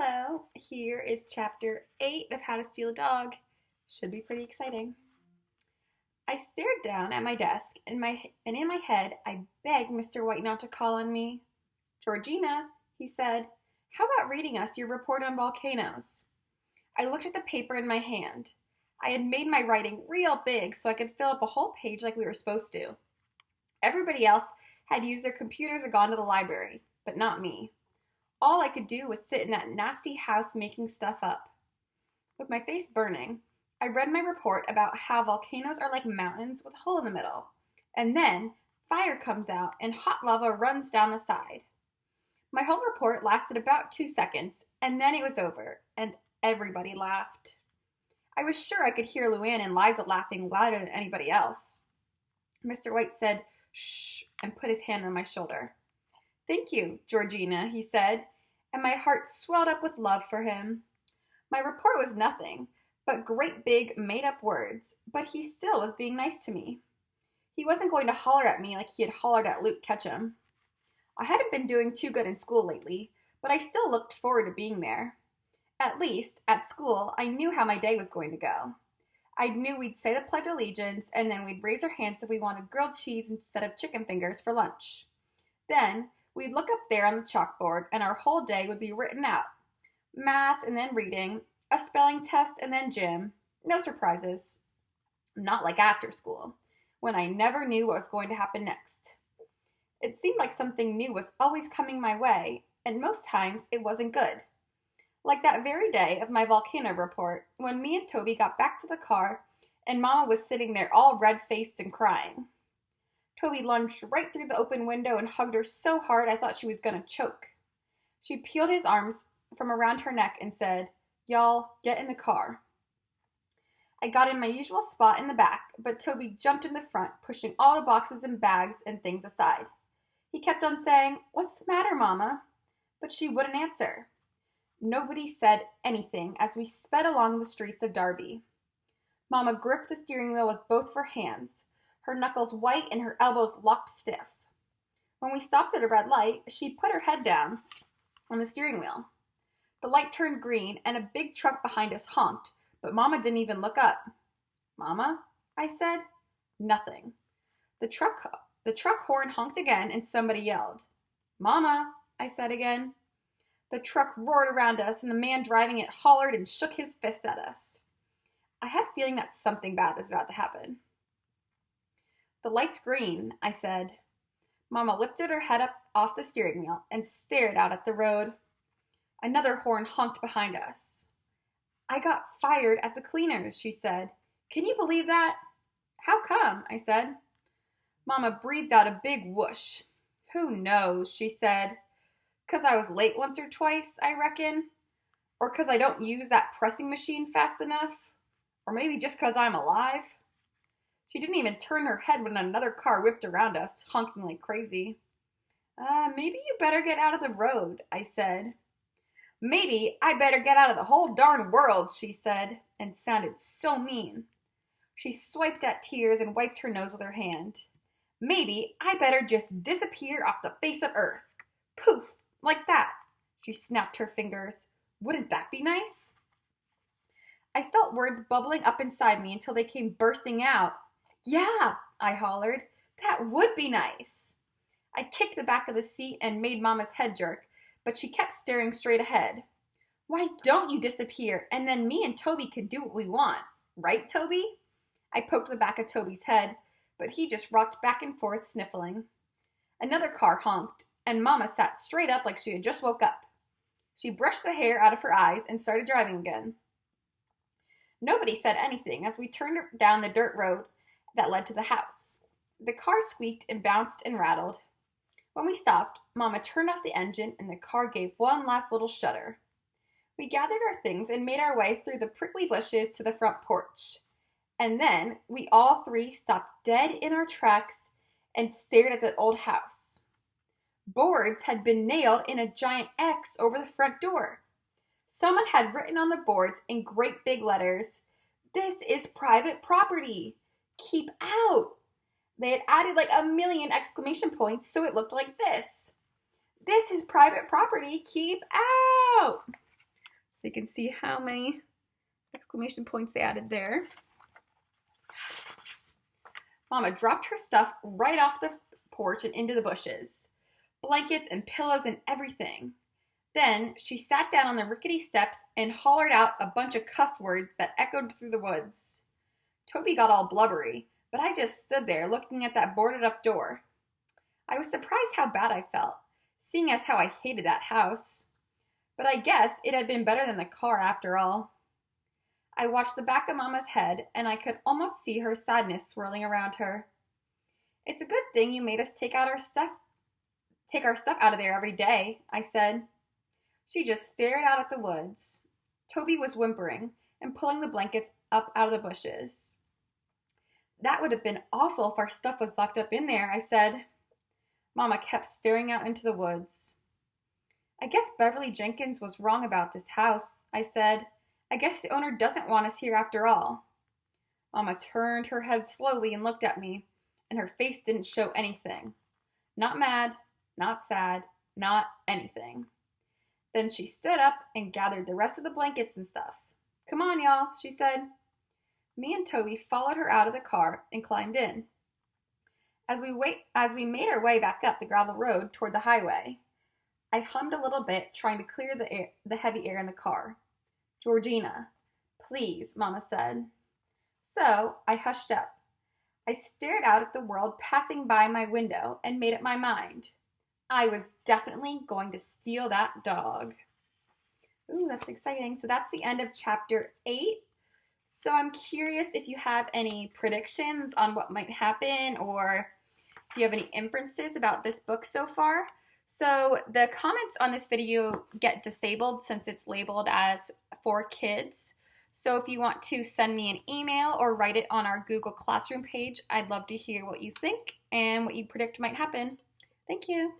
Hello, here is chapter 8 of How to Steal a Dog. Should be pretty exciting. I stared down at my desk and in my head I begged Mr. White not to call on me. Georgina, he said, how about reading us your report on volcanoes? I looked at the paper in my hand. I had made my writing real big so I could fill up a whole page like we were supposed to. Everybody else had used their computers or gone to the library, but not me. All I could do was sit in that nasty house making stuff up. With my face burning, I read my report about how volcanoes are like mountains with a hole in the middle, and then fire comes out and hot lava runs down the side. My whole report lasted about 2 seconds, and then it was over, and everybody laughed. I was sure I could hear Luann and Liza laughing louder than anybody else. Mr. White said, "Shh," and put his hand on my shoulder. "Thank you, Georgina," he said, and my heart swelled up with love for him. My report was nothing but great big made-up words, but he still was being nice to me. He wasn't going to holler at me like he had hollered at Luke Ketchum. I hadn't been doing too good in school lately, but I still looked forward to being there. At least, at school, I knew how my day was going to go. I knew we'd say the Pledge of Allegiance, and then we'd raise our hands if we wanted grilled cheese instead of chicken fingers for lunch. Then, we'd look up there on the chalkboard, and our whole day would be written out. Math, and then reading, a spelling test, and then gym. No surprises. Not like after school, when I never knew what was going to happen next. It seemed like something new was always coming my way, and most times it wasn't good. Like that very day of my volcano report, when me and Toby got back to the car, and Mama was sitting there all red-faced and crying. Toby lunged right through the open window and hugged her so hard I thought she was going to choke. She peeled his arms from around her neck and said, "Y'all, get in the car." I got in my usual spot in the back, but Toby jumped in the front, pushing all the boxes and bags and things aside. He kept on saying, "What's the matter, Mama?" But she wouldn't answer. Nobody said anything as we sped along the streets of Derby. Mama gripped the steering wheel with both of her hands, her knuckles white and her elbows locked stiff. When we stopped at a red light, she put her head down on the steering wheel. The light turned green and a big truck behind us honked, but Mama didn't even look up. "Mama?" I said. Nothing. The truck horn honked again and somebody yelled. "Mama," I said again. The truck roared around us and the man driving it hollered and shook his fist at us. I had a feeling that something bad was about to happen. "The light's green," I said. Mama lifted her head up off the steering wheel and stared out at the road. Another horn honked behind us. "I got fired at the cleaners," she said. "Can you believe that?" "How come?" I said. Mama breathed out a big whoosh. "Who knows?" she said. "'Cause I was late once or twice, I reckon. Or 'cause I don't use that pressing machine fast enough. Or maybe just 'cause I'm alive." She didn't even turn her head when another car whipped around us, honking like crazy. Maybe you better get out of the road," I said. "Maybe I better get out of the whole darn world," she said, and sounded so mean. She swiped at tears and wiped her nose with her hand. "Maybe I better just disappear off the face of Earth. Poof, like that." She snapped her fingers. "Wouldn't that be nice?" I felt words bubbling up inside me until they came bursting out. "Yeah," I hollered. "That would be nice." I kicked the back of the seat and made Mama's head jerk, but she kept staring straight ahead. "Why don't you disappear, and then me and Toby can do what we want. Right, Toby?" I poked the back of Toby's head, but he just rocked back and forth, sniffling. Another car honked, and Mama sat straight up like she had just woke up. She brushed the hair out of her eyes and started driving again. Nobody said anything as we turned down the dirt road that led to the house. The car squeaked and bounced and rattled. When we stopped, Mama turned off the engine and the car gave one last little shudder. We gathered our things and made our way through the prickly bushes to the front porch. And then we all three stopped dead in our tracks and stared at the old house. Boards had been nailed in a giant X over the front door. Someone had written on the boards in great big letters, "This is private property. Keep out." They had added like a million exclamation points so it looked like this. "This is private property. Keep out." So you can see how many exclamation points they added there. Mama dropped her stuff right off the porch and into the bushes. Blankets and pillows and everything. Then she sat down on the rickety steps and hollered out a bunch of cuss words that echoed through the woods. Toby got all blubbery, but I just stood there looking at that boarded up door. I was surprised how bad I felt, seeing as how I hated that house. But I guess it had been better than the car after all. I watched the back of Mama's head, and I could almost see her sadness swirling around her. It's a good thing you made us take our stuff out of there every day, I said. She just stared out at the woods. Toby was whimpering and pulling the blankets up out of the bushes. That would have been awful if our stuff was locked up in there, I said. Mama kept staring out into the woods. I guess Beverly Jenkins was wrong about this house, I said. I guess the owner doesn't want us here after all. Mama turned her head slowly and looked at me, and her face didn't show anything. Not mad, not sad, not anything. Then she stood up and gathered the rest of the blankets and stuff. Come on, y'all, she said. Me and Toby followed her out of the car and climbed in. As we made our way back up the gravel road toward the highway, I hummed a little bit, trying to clear the heavy air in the car. Georgina, please, Mama said. So I hushed up. I stared out at the world passing by my window and made up my mind. I was definitely going to steal that dog. Ooh, that's exciting. So that's the end of chapter 8. So I'm curious if you have any predictions on what might happen, or if you have any inferences about this book so far. So the comments on this video get disabled since it's labeled as for kids. So if you want to send me an email or write it on our Google Classroom page, I'd love to hear what you think and what you predict might happen. Thank you.